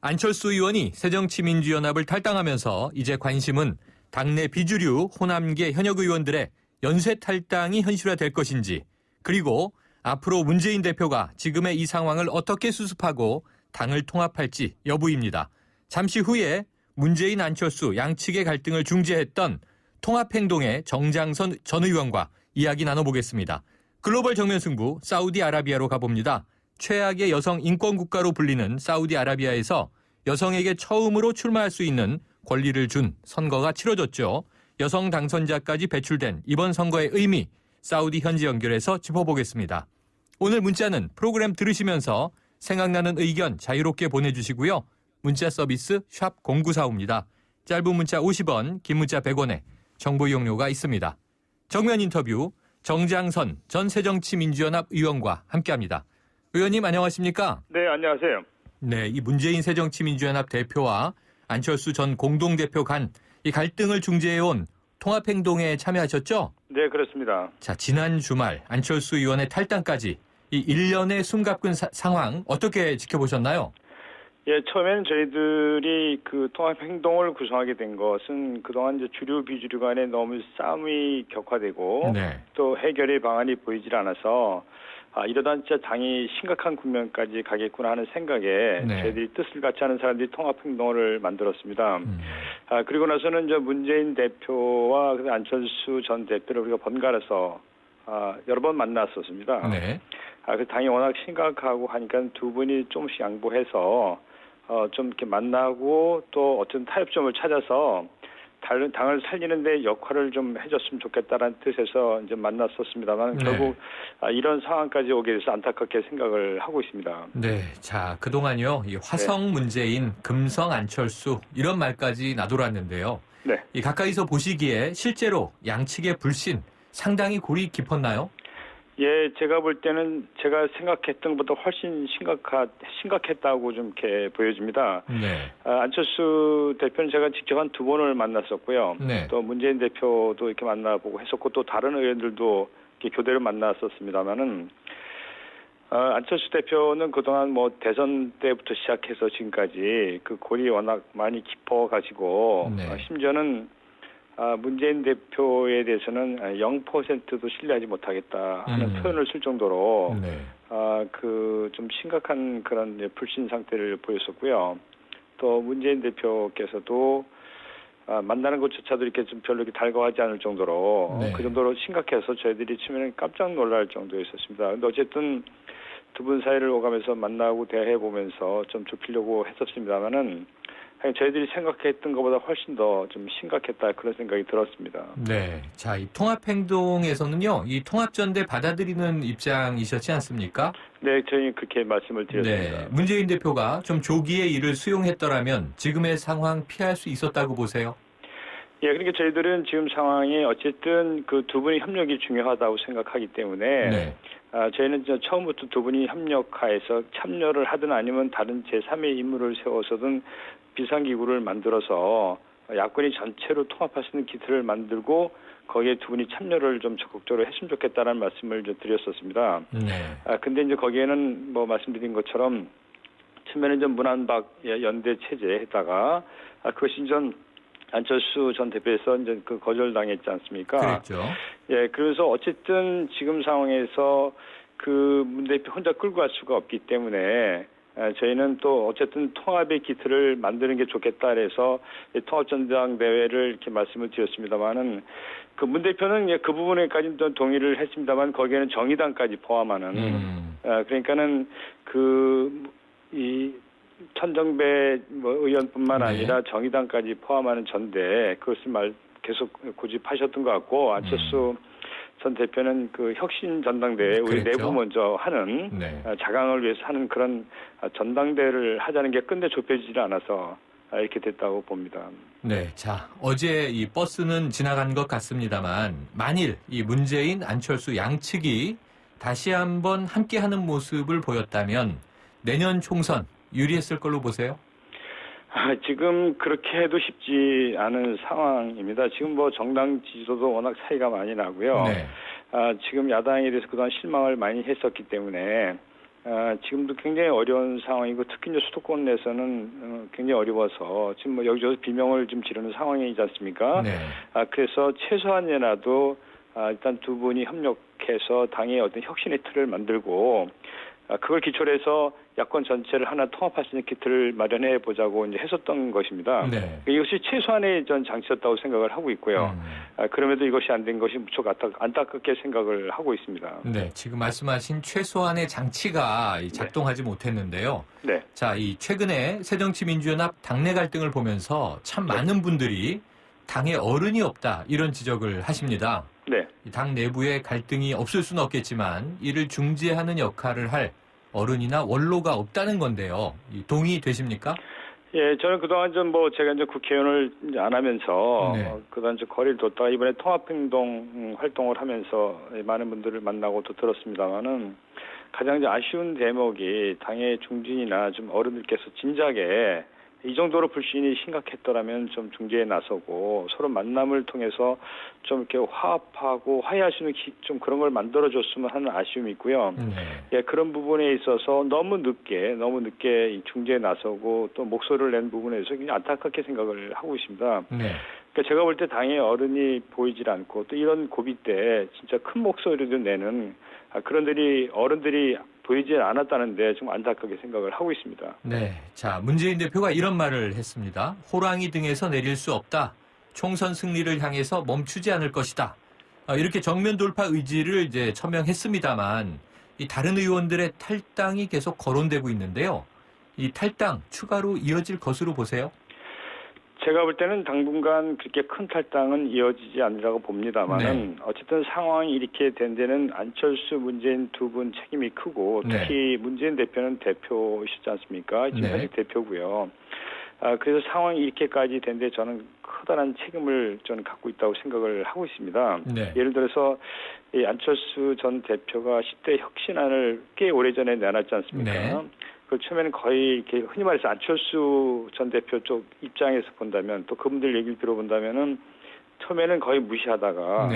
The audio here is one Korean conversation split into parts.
안철수 의원이 새정치민주연합을 탈당하면서 이제 관심은 당내 비주류 호남계 현역 의원들의 연쇄 탈당이 현실화될 것인지, 그리고 앞으로 문재인 대표가 지금의 이 상황을 어떻게 수습하고 당을 통합할지 여부입니다. 잠시 후에 문재인, 안철수 양측의 갈등을 중재했던 통합행동의 정장선 전 의원과 이야기 나눠보겠습니다. 글로벌 정면 승부 사우디아라비아로 가봅니다. 최악의 여성 인권 국가로 불리는 사우디아라비아에서 여성에게 처음으로 출마할 수 있는 권리를 준 선거가 치러졌죠. 여성 당선자까지 배출된 이번 선거의 의미, 사우디 현지 연결해서 짚어보겠습니다. 오늘 문자는 프로그램 들으시면서 생각나는 의견 자유롭게 보내주시고요. 문자 서비스 샵 0945입니다. 짧은 문자 50원, 긴 문자 100원에 정보 이용료가 있습니다. 정면 인터뷰 정장선 전 새정치민주연합 의원과 함께합니다. 의원님 안녕하십니까? 네, 안녕하세요. 네, 이 문재인 새정치민주연합 대표와 안철수 전 공동대표 간 이 갈등을 중재해온 통합행동에 참여하셨죠? 네, 그렇습니다. 자, 지난 주말 안철수 의원의 탈당까지 이 일련의 숨가쁜 상황 어떻게 지켜보셨나요? 예, 처음에는 저희들이 그 통합행동을 구성하게 된 것은 그동안 이제 주류 비주류 간에 너무 싸움이 격화되고 네. 또 해결의 방안이 보이질 않아서 이러다 진짜 당이 심각한 국면까지 가겠구나 하는 생각에 네. 저희들이 뜻을 같이 하는 사람들이 통합행동을 만들었습니다. 그리고 나서는 이제 문재인 대표와 안철수 전 대표를 우리가 번갈아서 여러 번 만났었습니다. 네. 그 당이 워낙 심각하고 하니까 두 분이 조금씩 양보해서 좀 이렇게 만나고 또 어떤 타협점을 찾아서 당을 살리는데 역할을 좀 해줬으면 좋겠다라는 뜻에서 이제 만났었습니다만 네. 결국 이런 상황까지 오게 돼서 안타깝게 생각을 하고 있습니다. 네. 자, 그동안요, 이 화성 문재인, 금성 안철수 이런 말까지 나돌았는데요. 네. 이 가까이서 보시기에 실제로 양측의 불신 상당히 골이 깊었나요? 예, 제가 볼 때는 제가 생각했던 것보다 훨씬 심각했다고 좀 이렇게 보여집니다. 네. 안철수 대표는 제가 직접 한 두 번을 만났었고요. 네. 또 문재인 대표도 이렇게 만나보고 했었고 또 다른 의원들도 이렇게 교대로 만났었습니다만은 안철수 대표는 그동안 뭐 대선 때부터 시작해서 지금까지 그 골이 워낙 많이 깊어가지고 네. 심지어는 문재인 대표에 대해서는 0%도 신뢰하지 못하겠다 하는 표현을 쓸 정도로 네. 그 좀 심각한 그런 불신 상태를 보였었고요. 또 문재인 대표께서도 만나는 것조차도 이렇게 좀 별로 이렇게 달가워하지 않을 정도로 네. 그 정도로 심각해서 저희들이 처음에는 깜짝 놀랄 정도였었습니다. 근데 어쨌든 두 분 사이를 오가면서 만나고 대화해 보면서 좀 좁히려고 했었습니다만은 저희들이 생각했던 것보다 훨씬 더 좀 심각했다 그런 생각이 들었습니다. 네. 자, 이 통합행동에서는요, 이 통합전대 받아들이는 입장이셨지 않습니까? 네, 저희 그렇게 말씀을 드렸습니다. 네. 문재인 대표가 좀 조기에 이를 수용했더라면 지금의 상황 피할 수 있었다고 보세요? 예, 그러니까 저희들은 지금 상황이 어쨌든 그 두 분의 협력이 중요하다고 생각하기 때문에 네. 저희는 처음부터 두 분이 협력하에서 참여를 하든 아니면 다른 제3의 인물을 세워서든 비상기구를 만들어서 야권이 전체로 통합할 수 있는 기틀을 만들고 거기에 두 분이 참여를 좀 적극적으로 했으면 좋겠다는 말씀을 드렸었습니다. 네. 근데 이제 거기에는 뭐 말씀드린 것처럼 처음에는 좀 문안박 연대 체제에다가 그것이 좀 안철수 전 대표에서 이제 그 거절당했지 않습니까? 그랬죠. 예, 그래서 어쨌든 지금 상황에서 그 문 대표 혼자 끌고 갈 수가 없기 때문에 저희는 또 어쨌든 통합의 기틀을 만드는 게 좋겠다 그래서 통합전당대회를 이렇게 말씀을 드렸습니다만은 그 문 대표는 그 부분에까지는 동의를 했습니다만 거기에는 정의당까지 포함하는 그러니까는 이 천정배 의원뿐만 네. 아니라 정의당까지 포함하는 전대 그것을 계속 고집하셨던 것 같고 안철수 전 대표는 그 혁신 전당대회 우리 그랬죠. 내부 먼저 하는 네. 자강을 위해서 하는 그런 전당대회를 하자는 게 끝내 좁혀지지 않아서 이렇게 됐다고 봅니다. 네. 자, 어제 이 버스는 지나간 것 같습니다만 만일 이 문재인, 안철수 양측이 다시 한번 함께하는 모습을 보였다면 내년 총선 유리했을 걸로 보세요? 지금 그렇게 해도 쉽지 않은 상황입니다. 지금 뭐 정당 지지도도 워낙 차이가 많이 나고요. 네. 지금 야당에 대해서 그동안 실망을 많이 했었기 때문에 지금도 굉장히 어려운 상황이고 특히 이제 수도권 내에서는 굉장히 어려워서 지금 뭐 여기저기 비명을 좀 지르는 상황이지 않습니까? 네. 그래서 최소한이라도 일단 두 분이 협력해서 당의 어떤 혁신의 틀을 만들고 그걸 기초로 해서 야권 전체를 하나 통합할 수 있는 기틀을 마련해 보자고 이제 했었던 것입니다. 네. 이것이 최소한의 전 장치였다고 생각을 하고 있고요. 그럼에도 이것이 안 된 것이 무척 안타깝게 생각을 하고 있습니다. 네. 지금 말씀하신 최소한의 장치가 작동하지 못했는데요. 네. 자, 이 최근에 새정치민주연합 당내 갈등을 보면서 참 많은 분들이 당에 어른이 없다 이런 지적을 하십니다. 네. 당 내부에 갈등이 없을 수는 없겠지만 이를 중재하는 역할을 할 어른이나 원로가 없다는 건데요. 동의되십니까? 예, 저는 그동안 좀 제가 이제 국회의원을 이제 안 하면서 네. 그동안 좀 거리를 뒀다가 이번에 통합행동 활동을 하면서 많은 분들을 만나고 또 들었습니다만은 가장 이제 아쉬운 대목이 당의 중진이나 좀 어른들께서 진작에 이 정도로 불신이 심각했더라면 좀 중재에 나서고 서로 만남을 통해서 좀 이렇게 화합하고 화해할 수 있는 좀 그런 걸 만들어줬으면 하는 아쉬움이 있고요. 예, 그런 부분에 있어서 너무 늦게 이 중재에 나서고 또 목소리를 낸 부분에서 굉장히 안타깝게 생각을 하고 있습니다. 네. 그러니까 제가 볼 때 당의 어른이 보이질 않고 또 이런 고비 때 진짜 큰 목소리를 내는 어른들이 보이지 않았다는데 좀 안타깝게 생각을 하고 있습니다. 네. 자, 문재인 대표가 이런 말을 했습니다. 호랑이 등에서 내릴 수 없다. 총선 승리를 향해서 멈추지 않을 것이다. 이렇게 정면 돌파 의지를 이제 천명했습니다만 이 다른 의원들의 탈당이 계속 거론되고 있는데요. 이 탈당 추가로 이어질 것으로 보세요? 제가 볼 때는 당분간 그렇게 큰 탈당은 이어지지 않으라고 봅니다만은 어쨌든 상황이 이렇게 된 데는 안철수, 문재인 두 분 책임이 크고 특히 문재인 대표는 대표이시지 않습니까? 지금 현직 대표고요. 그래서 상황이 이렇게까지 된 데 저는 커다란 책임을 저는 갖고 있다고 생각을 하고 있습니다. 예를 들어서 이 안철수 전 대표가 10대 혁신안을 꽤 오래전에 내놨지 않습니까? 그 처음에는 거의 이렇게 흔히 말해서 안철수 전 대표 쪽 입장에서 본다면 또 그분들 얘기를 들어본다면은 처음에는 거의 무시하다가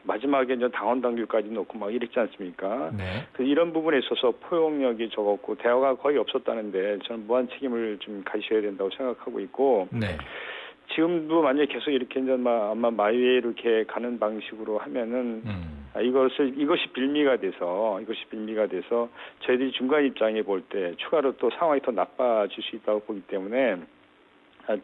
마지막에 이제 당원 당규까지 놓고 막 이랬지 않습니까? 그래서 이런 부분에 있어서 포용력이 적었고 대화가 거의 없었다는데 저는 무한 책임을 좀 가지셔야 된다고 생각하고 있고 지금도 만약에 계속 이렇게 이제 아마 마이웨이로 이렇게 가는 방식으로 하면은 이것이 빌미가 돼서 저희들이 중간 입장에 볼 때 추가로 또 상황이 더 나빠질 수 있다고 보기 때문에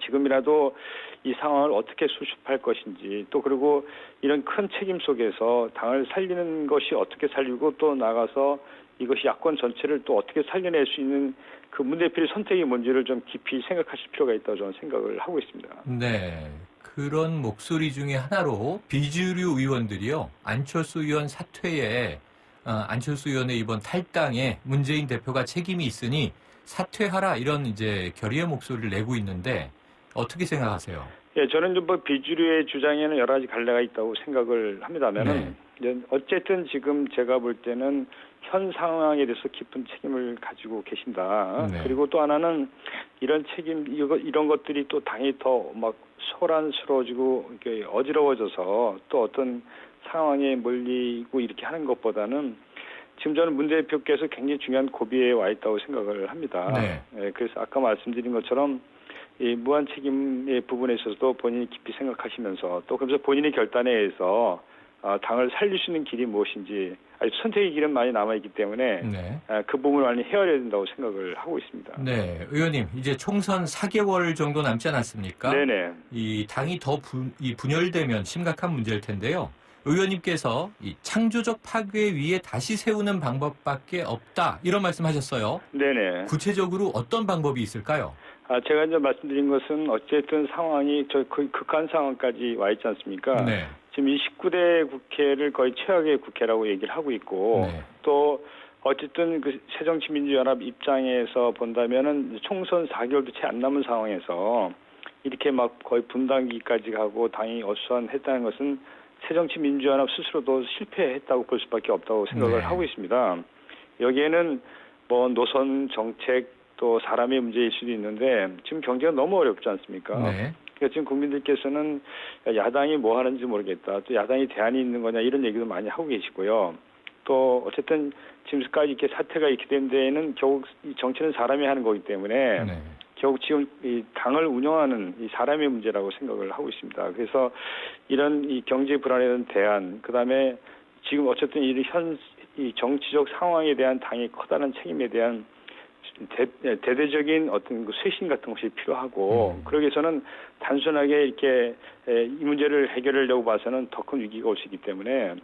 지금이라도 이 상황을 어떻게 수습할 것인지 또 그리고 이런 큰 책임 속에서 당을 살리는 것이 어떻게 살리고 또 나가서 이것이 야권 전체를 또 어떻게 살려낼 수 있는 그 문 대표의 선택이 뭔지를 좀 깊이 생각하실 필요가 있다고 저는 생각을 하고 있습니다. 네. 그런 목소리 중에 하나로 비주류 의원들이요. 안철수 의원 사퇴에 안철수 의원의 이번 탈당에 문재인 대표가 책임이 있으니 사퇴하라 이런 이제 결의의 목소리를 내고 있는데 어떻게 생각하세요? 예, 저는 좀 비주류의 주장에는 여러 가지 갈래가 있다고 생각을 합니다만은 어쨌든 지금 제가 볼 때는 현 상황에 대해서 깊은 책임을 가지고 계신다. 그리고 또 하나는 이런 책임 이런 것들이 또 당이 더 막 소란스러워지고 이렇게 어지러워져서 또 어떤 상황에 몰리고 이렇게 하는 것보다는 지금 저는 문 대표께서 굉장히 중요한 고비에 와 있다고 생각을 합니다. 예, 그래서 아까 말씀드린 것처럼 이 무한 책임의 부분에 있어서도 본인이 깊이 생각하시면서 또 그러면서 본인의 결단에 의해서 당을 살릴 수 있는 길이 무엇인지 아직 선택의 길은 많이 남아있기 때문에 그 부분을 많이 헤아려야 된다고 생각을 하고 있습니다. 네, 의원님 이제 총선 4개월 정도 남지 않았습니까? 이 당이 더 분열되면 심각한 문제일 텐데요. 의원님께서 이 창조적 파괴 위에 다시 세우는 방법밖에 없다 이런 말씀하셨어요. 구체적으로 어떤 방법이 있을까요? 제가 이제 말씀드린 것은 어쨌든 상황이 극한 상황까지 와 있지 않습니까? 지금 이 19대 국회를 거의 최악의 국회라고 얘기를 하고 있고 또 어쨌든 그 새정치민주연합 입장에서 본다면은 총선 4개월도 채 안 남은 상황에서 이렇게 막 거의 분당기까지 가고 당이 어수선했다는 것은 새정치민주연합 스스로도 실패했다고 볼 수밖에 없다고 생각을 하고 있습니다. 여기에는 뭐 노선 정책 또 사람의 문제일 수도 있는데 지금 경제가 너무 어렵지 않습니까? 그러니까 지금 국민들께서는 야당이 뭐 하는지 모르겠다. 또 야당이 대안이 있는 거냐 이런 얘기도 많이 하고 계시고요. 또 어쨌든 지금까지 이렇게 사태가 있게 된 데에는 결국 이 정치는 사람이 하는 거기 때문에 네. 결국 지금 이 당을 운영하는 이 사람의 문제라고 생각을 하고 있습니다. 그래서 이런 이 경제 불안에 대한 대안, 그다음에 지금 어쨌든 이 정치적 상황에 대한 당의 커다란 책임에 대한 대대적인 어떤 그 쇄신 같은 것이 필요하고 그러기 위해서는 단순하게 이렇게 이 문제를 해결하려고 봐서는 더 큰 위기가 올 수 있기 때문에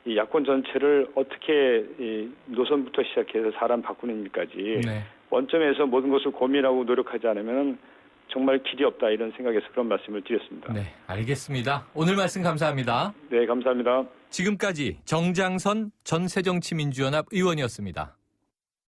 이 야권 전체를 어떻게 이 노선부터 시작해서 사람 바꾸는 일까지 네. 원점에서 모든 것을 고민하고 노력하지 않으면 정말 길이 없다 이런 생각에서 그런 말씀을 드렸습니다. 네, 알겠습니다. 오늘 말씀 감사합니다. 네, 감사합니다. 지금까지 정장선 전 새정치민주연합 의원이었습니다.